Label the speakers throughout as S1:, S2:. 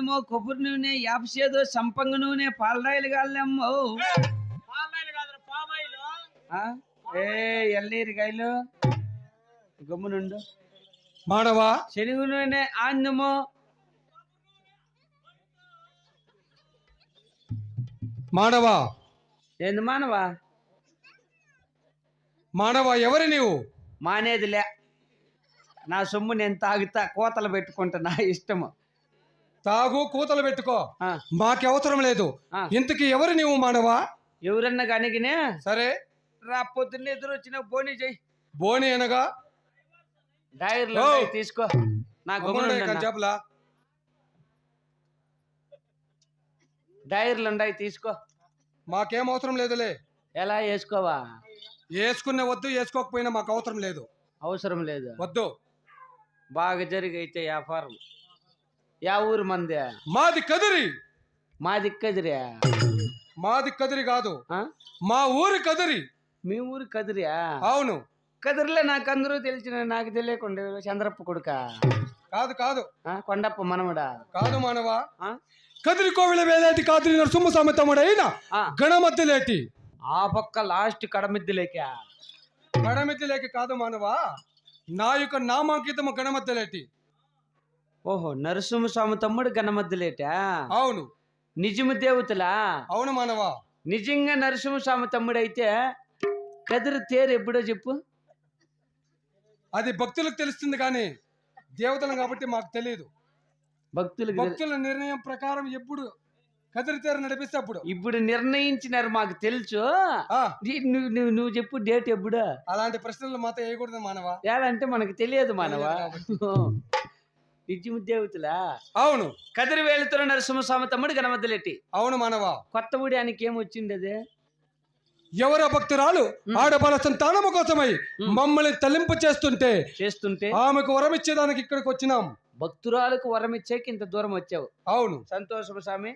S1: ఆన్నమో కొబ్బరి నూనె యాపసేదో సంపంగ నూనె పాలరాయలు కాళ్ళమ్మో ఏ ఎల్లీరికాయలు గమ్మునుండు
S2: మానవా
S1: శనగ నూనె ఆన్నమో
S2: మానవా
S1: ఏంది మానవా
S2: మానవా ఎవరు నీవు?
S1: మానేదిలే నా సొమ్ము నేను తాగుతా కోతలు పెట్టుకుంటా నా ఇష్టము.
S2: తాగు కూతలు పెట్టుకో, మాకు అవసరం లేదు. ఇంతకి ఎవరు నీవు మానవా?
S1: ఎవరన్నా కనిగినే
S2: సరే
S1: రా పొద్దున్న ఎదురు వచ్చిన బోని చెయ్యి.
S2: బోని అనగా
S1: డైర్లో తీసుకో నా
S2: చెప్పలా
S1: డైర్లు ఉన్నాయి తీసుకో.
S2: మాకేం అవసరం లేదులే.
S1: ఎలా వేసుకోవా?
S2: వేసుకునే వద్దు, వేసుకోకపోయినా మాకు అవసరం లేదు.
S1: అవసరం లేదు
S2: వద్దు.
S1: బాగా జరిగైతే వ్యాపారం. యా ఊరు మంది?
S2: మాది కదిరి.
S1: మాది కదిరియా?
S2: మాది కదిరి కాదు, మా ఊరి కదిరి.
S1: మీ ఊరు కదిరియా?
S2: అవును.
S1: కదిరిలో నాకు అందరూ తెలిసిన, నాకు తెలియకుండా చంద్రప్ప కొడుక?
S2: కాదు కాదు.
S1: కొండప్ప మనవడా?
S2: కాదు మానవా. కదిరి కోవిల వేలేటి కాదిరి నరసింహ స్వామి తమ్ముడైన గణమద్దలేటి.
S1: ఆ పక్క లాస్ట్ కడమిద్దులేక?
S2: గణమిద్దలేకి కాదు మానవా, నా యొక్క నామాంకితము గణమద్దలేటి.
S1: ఓహో, నరసింహస్వామి తమ్ముడు గణమద్దలేటా?
S2: అవును.
S1: నిజము దేవతలా?
S2: అవును మానవా.
S1: నిజంగా నరసింహస్వామి తమ్ముడు అయితే కదిరి తేరు ఎప్పుడో చెప్పు.
S2: అది భక్తులకు తెలుస్తుంది కానీ దేవతలు కాబట్టి మాకు తెలియదు. భక్తుల నిర్ణయం ప్రకారం ఎప్పుడు కదిరి తేరు నడిపిస్తే అప్పుడు.
S1: ఇప్పుడు నిర్ణయించినారు, మాకు తెలుసు. నువ్వు చెప్పు డేట్ ఎప్పుడు.
S2: అలాంటి ప్రశ్నలు మాతో వేయకూడదు మానవా.
S1: ఏదంటే మనకు తెలియదు మానవా. నిజము దేవతలా?
S2: అవును.
S1: కదిరి వేలుతున్న నరసింహస్వామి తమ్ముడు గణమద్దలేటి.
S2: అవును మానవా.
S1: కొత్త ఊడి ఆయనకి ఏమొచ్చింది? అదే
S2: ఎవరో భక్తురాలు ఆడబల సంతానము కోసమై మమ్మల్ని తలింపు చేస్తుంటే ఆమెకు వరం ఇచ్చేదానికి ఇక్కడికి వచ్చినాం.
S1: భక్తురాలకు వరం ఇచ్చాక ఇంత దూరం వచ్చావు.
S2: అవును.
S1: సంతోషము స్వామి.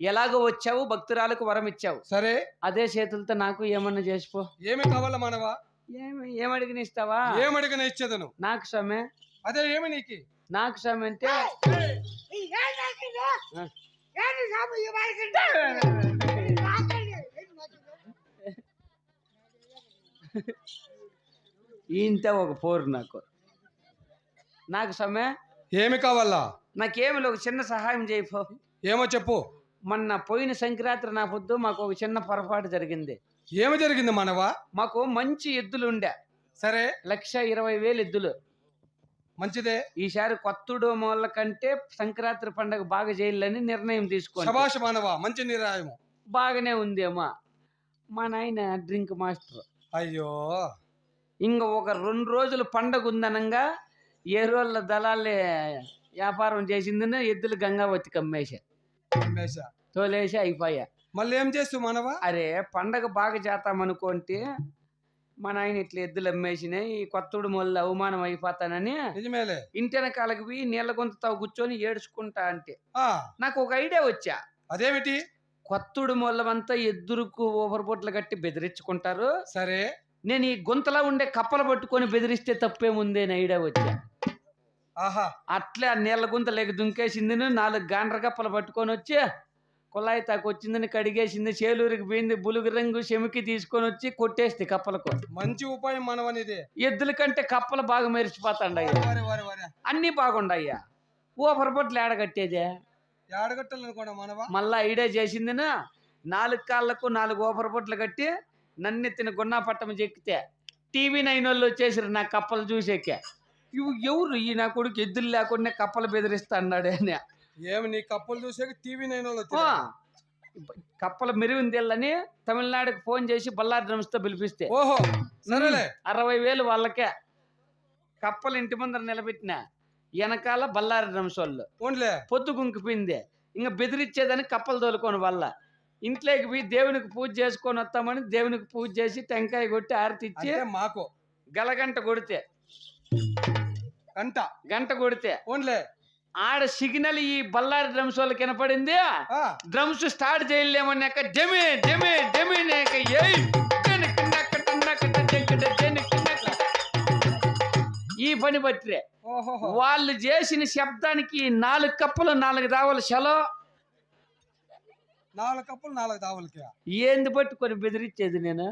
S1: ఎలాగో వచ్చావు, భక్తురాలకు వరం ఇచ్చావు.
S2: సరే,
S1: అదే చేతులతో నాకు ఏమన్నా చేసిపో.
S2: ఏమి కావాలా మానవా?
S1: ఏమడిగిన ఇస్తావా?
S2: ఏమడిగిన ఇచ్చేదను.
S1: నాకు స్వామి.
S2: అదే ఏమి నీకు?
S1: నాకు స్వామి అంటే ఇంత ఒక పోరు నాకు సమ్మె.
S2: ఏమి కావాలా?
S1: నాకేమి ఒక చిన్న సహాయం చేయిపో.
S2: ఏమో చెప్పు.
S1: మొన్న పోయిన సంక్రాంతి నా పొద్దు మాకు ఒక చిన్న పొరపాటు జరిగింది.
S2: ఏమి జరిగింది మానవా?
S1: మాకు మంచి ఎద్దులు ఉండే.
S2: సరే,
S1: 1,20,000 ఎద్దులు.
S2: మంచిదే.
S1: ఈసారి కొత్తడు మూల కంటే సంక్రాంతి పండుగ బాగా చేయాలని నిర్ణయం తీసుకోండి.
S2: శభాష్ మానవా, మంచి నిర్ణయం.
S1: బాగానే ఉందేమో. మా నాయన డ్రింక్ మాస్టర్.
S2: అయ్యో,
S1: ఇంక ఒక 2 రోజులు పండగ ఉందనంగా ఏ రోజుల దళాలే వ్యాపారం చేసిందని ఎద్దులు గంగావతికి అమ్మేసా తోలేసి అయిపోయా.
S2: మళ్ళీ ఏం చేస్తావు మానవా?
S1: అరే పండగ బాగా చేస్తామనుకోంటే మా నాయన ఇట్లా ఎద్దులు అమ్మేసినాయి, ఈ కొత్తడు మొల్ల అవమానం అయిపోతానని ఇంటి వెనకాలకి పోయి నీళ్ళ గొంతుతో కూర్చొని ఏడుచుకుంటా అంటే నాకు ఒక ఐడియా వచ్చా.
S2: అదేమిటి?
S1: కొత్తడు మొల్లమంతా ఎద్దురుకు ఓవర్బొట్లు కట్టి బెదిరించుకుంటారు.
S2: సరే,
S1: నేను ఈ గుంతలో ఉండే కప్పలు పట్టుకొని బెదిరిస్తే తప్పేముంది అని ఐడియా వచ్చా. అట్లే ఆ నీళ్ళ గుంత లేక దుంకేసింది. 4 గాండ్ర కప్పలు పట్టుకొని వచ్చి కుళాయి తాకు వచ్చిందని కడిగేసింది. చేలూరికి పోయింది, బులుగు రంగు చెమికి తీసుకొని వచ్చి కొట్టేస్తే కప్పలకు.
S2: మంచి ఉపాయం మనవనిది.
S1: ఎద్దుల కంటే కప్పలు బాగా మెరిచిపోతాండయ్యా, అన్ని బాగుండయ్యా. ఓపరపట్లు ఏడగట్టేదే మళ్ళా ఐడియా చేసింది. 4 కాళ్ళకు 4 ఓపరపట్లు కట్టి నన్నెత్తిన గున్నా పట్టం చెక్కితే TV9 వాళ్ళు వచ్చేసారు నా కప్పలు చూసేకే. ఇవి ఎవరు ఈ నా కొడుకు ఎద్దులు లేకుండా కప్పలు బెదిరిస్తా అన్నాడే అని.
S2: ఏమి నీ కప్పలు చూసాక TV9 వాళ్ళు
S1: కప్పల మెరుగుందేళ్ళని తమిళనాడుకి ఫోన్ చేసి బల్లారి డ్రమ్స్ తో పిలిపిస్తే 60,000 వాళ్ళకే. కప్పలు ఇంటి ముందర నిలబెట్టిన వెనకాల బల్లారి డ్రమ్స్ వాళ్ళు పొద్దు గుంకిపోయింది. ఇంకా బెదిరించేదని కప్పలు తోలుకోని వల్ల ఇంట్లోకి పోయి దేవునికి పూజ చేసుకొని వస్తామని దేవునికి పూజ చేసి టెంకాయ కొట్టి ఆరతి ఇచ్చి
S2: మాకు
S1: గలగంట కొడితే గంట కొడితే ఆడ సిగ్నల్ ఈ బల్లారి డ్రమ్స్ వాళ్ళకి వినపడింది. డ్రమ్స్ స్టార్ట్ చేయలేమన్నాక జమి జమి జమి ఈ ఈ పని బట్టిరే.
S2: ఓహో
S1: వాళ్ళు చేసిన శబ్దానికి 4 కప్పులు 4 దావలు సెలో.
S2: 4 కప్పులు 4 దావులకి
S1: ఏంది పట్టుకొని బెదిరించేది నేను?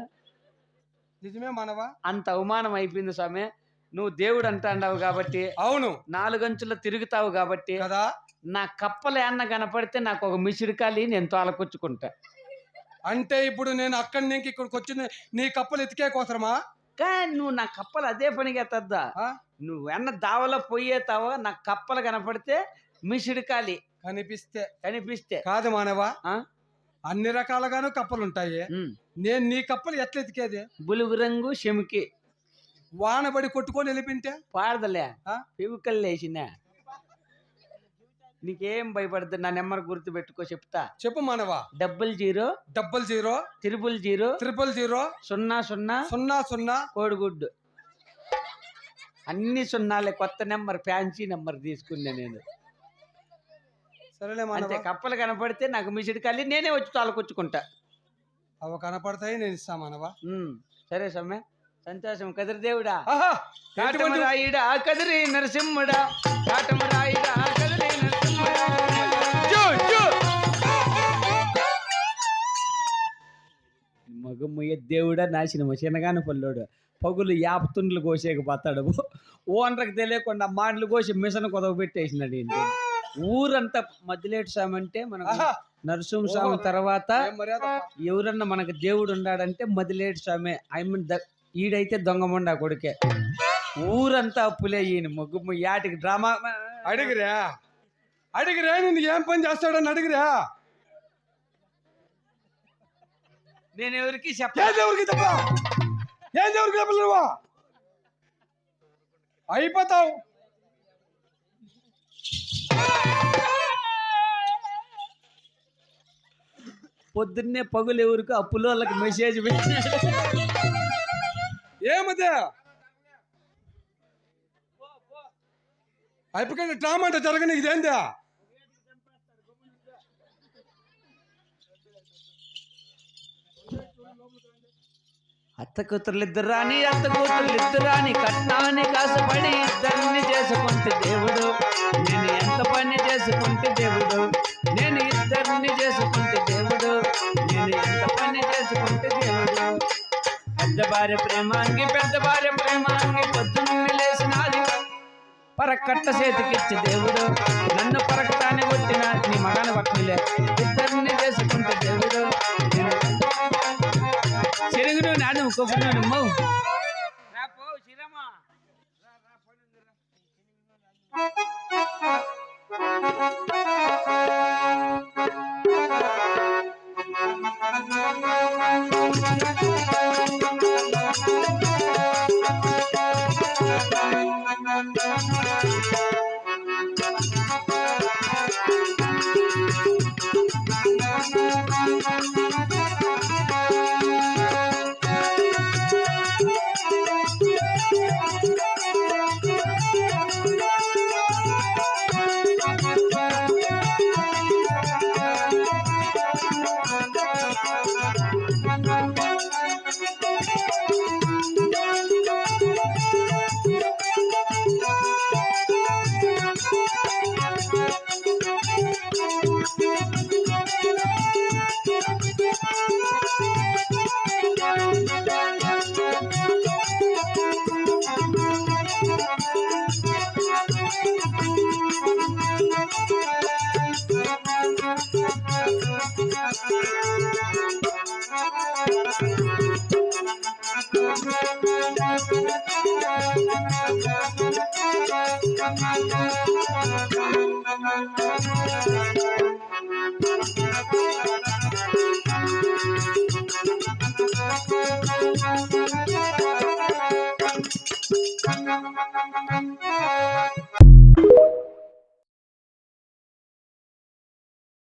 S2: నిజమే మనవా?
S1: అంత అవమానం అయిపోయింది స్వామి. నువ్వు దేవుడు అంటాండావు కాబట్టి,
S2: అవును
S1: 4 అంచుల్లో తిరుగుతావు కాబట్టి
S2: కదా.
S1: నా కప్పలు ఏమన్నా కనపడితే నాకు ఒక మిసిడికాలి, నేను తోలకొచ్చుకుంటా.
S2: అంటే ఇప్పుడు నేను అక్కడి నుంచి ఇక్కడికి వచ్చింది నీ కప్పలు ఎతికే కోసరమా?
S1: కానీ నువ్వు నా కప్పలు అదే పనిగా తద్దా. నువ్వన్న దావలో పోయేతావో నా కప్పలు కనపడితే మిసిడికాలి కనిపిస్తే
S2: కాదు మానవా, అన్ని రకాలుగాను కప్పలు ఉంటాయి. నేను నీ కప్పలు ఎట్లా ఎతికేది?
S1: బులుగు రంగు చెమికి
S2: వానబడి కొట్టుకొని వెళ్ళిపోయింటే
S1: పాడదలే పెవుకల్ లేచిన. నీకేం భయపడద్దు, నా నెంబర్ గుర్తు పెట్టుకో, చెప్తా.
S2: చెప్పు మానవా.
S1: 00 000 00 కోడిగుడ్డు. అన్ని సున్నాలే. కొత్త నెంబర్, ఫ్యాన్సీ నెంబర్ తీసుకున్నా నేను.
S2: సరేలే
S1: అంతే.
S2: మానవా,
S1: కప్పలు కనపడితే నాకు మిసిడి కళ్ళి నేనే వచ్చి తోలకొచ్చుకుంటా.
S2: అవి కనపడతాయి, నేను ఇస్తా మానవా.
S1: సరే సమ్మె, సంతోషం. కదిరి దేవుడా,
S2: ఆహా,
S1: కాటమరాయుడా, కదిరి నరసింహుడా, కాటమరాయుడా, కదిరి నరసింహుడా. మగమ్మయ్య దేవుడా, నాశనము శనగాన పల్లోడు. పగులు యాపతుండ్లు కోసేకి పోతాడు. ఓనర్కి తెలియకుండా మాటలు కోసి మిషన్ కొదవ పెట్టేసినాడు. ఏంటి ఊరంతా మధ్యలేటి స్వామి అంటే మనకు నరసింహ స్వామి తర్వాత ఎవరన్నా మనకు దేవుడు ఉన్నాడంటే మదిలేటి స్వామి. ఈడైతే దొంగమండా కొడుకే. ఊరంతా అప్పులే. ఈయన ముగ్గు యాటికి డ్రామా
S2: అడిగిరా నేను ఏం పని చేస్తాడని అడిగిరా.
S1: నేను ఎవరికి
S2: ఏం దేవుడికి చెప్పలు నువ్వు అయిపోతావు.
S1: పొద్దున్నే పగులు ఎవరికి అప్పులో వాళ్ళకి మెసేజ్ పెట్టినాడు.
S2: ఏమదే అయిపోయి డ్రామా అంటే జరగని ఇదేందా?
S1: అత్త కూతుర్లిద్దరు రాని, అత్త కూతుర్లిద్దరు రాని, కట్నాన్ని కాసపడి ఇద్దరిని చేసుకుంటే దేవుడు. నేను ఎంత పని చేసుకుంటే దేవుడు, నేను ఇద్దరిని చేసుకుంటే దేవుడు, నేను ఎంత పని చేసుకుంటే దేవుడు. పెద్ద భార్య ప్రేమాంగి, పెద్ద భార్య ప్రేమాంగి, పొద్దున్నే లేచినాది పరకట్ట చేతికిచ్చి దేవుడు. నన్ను పరకటాన్ని కొట్టిన నీ మగాన పట్టిలే, ఇద్దరిని చేసుకుంటే దేవుడు. చెరుగును నాడు కొబ్బరి మౌ